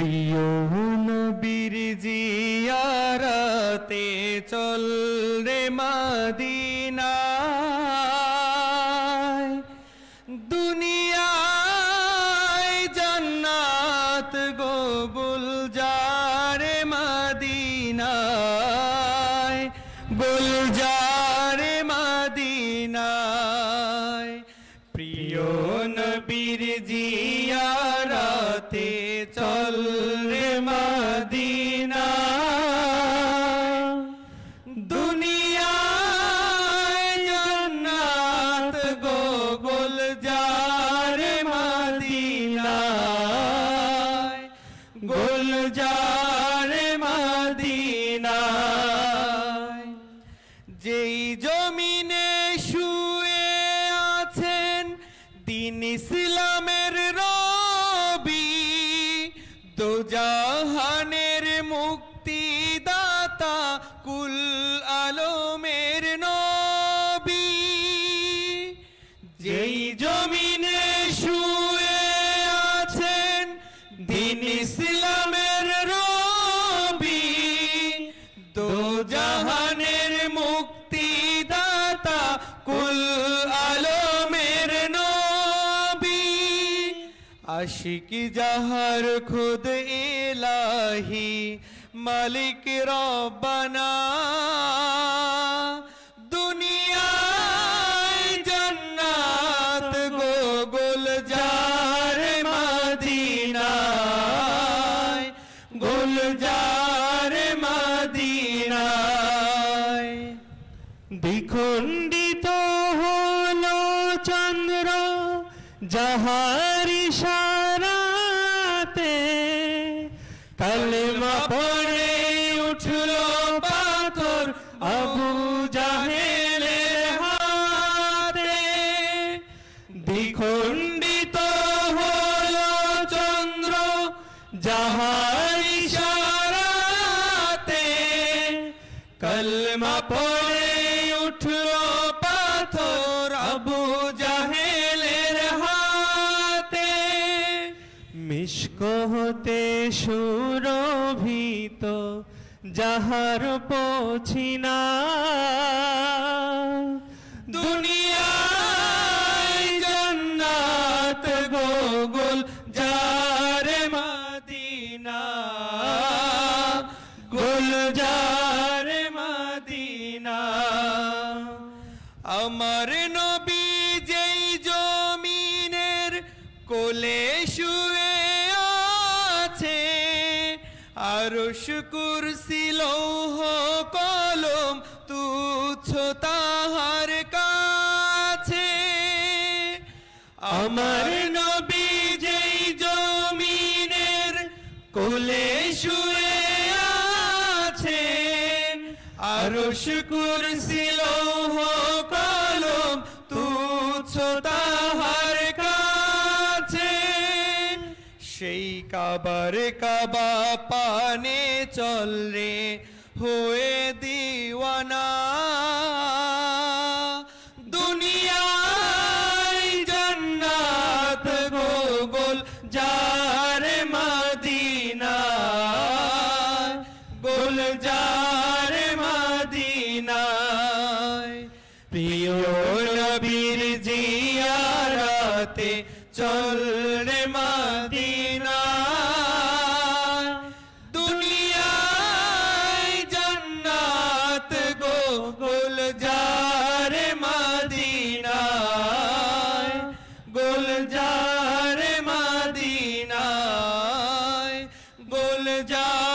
প্রিয় নবীর জিয়ারতে চল রে মদিনায় দুনিয়ায় জান্নাত গো গুলজারে মদিনায় গুলজারে মদিনায় প্রিয় নবীর জিয়ারতে চল রে মদিনা দুনিয়ায় জান্নাত গো গুলজারে মদিনায় গুলজারে মদিনায় যেই জমিনে শুয়ে আছেন দিন ইসলামের রবি দোজাহানের মুক্তিদাতা কুল আলমের নবী যেই জমিনে শুয়ে আছেন দিন ইসলামের রবি দোজাহানের মুক্তিদাতা কুল আলমের নবী আশিক জাহার খুদ ইলাহি মালিক রব্বানা দুনিয়ায় জান্নাত গো গুলজারে মদিনায় গুলজারে মদিনায় দ্বিখণ্ডিত হলো চন্দ্র যাহার ইশারাতে কালেমা পড়ে উঠলো পাথর আবু জাহেলের হাতে দ্বিখণ্ডিত হলো চন্দ্র যাহার ইশারাতে কালেমা পড়ে উঠলো পাথর আবু জাহেলের হাতে মিশক হতে সুরভিত যাহার পছিনা দুনিয়ায় জান্নাত গো গুলজারে মদিনা গুলজারে মদিনা আমার নবী যেই জমিনের কোলে শুয়ে আছে আরশ কুরসি লৌহ কলম তুচ্ছ তাহার কাছে আমার নবী যেই জমিনের কোলে শুয়ে আছে আরশ কুরসি লৌহ কলম তুচ্ছ তাহার কাছে সেই কাবার কাবা পানে চল রে হয়ে দিওয়ানা দুনিয়ায় জান্নাত গো গুলজারে মদিনা গুলজারে মদিনায় প্রিয় নবীর জিয়ারতে চল রে মদিনা দুনিয়ায় জান্নাত গো গুলজারে মদিনায় গুলজারে মদিনায় গুলজার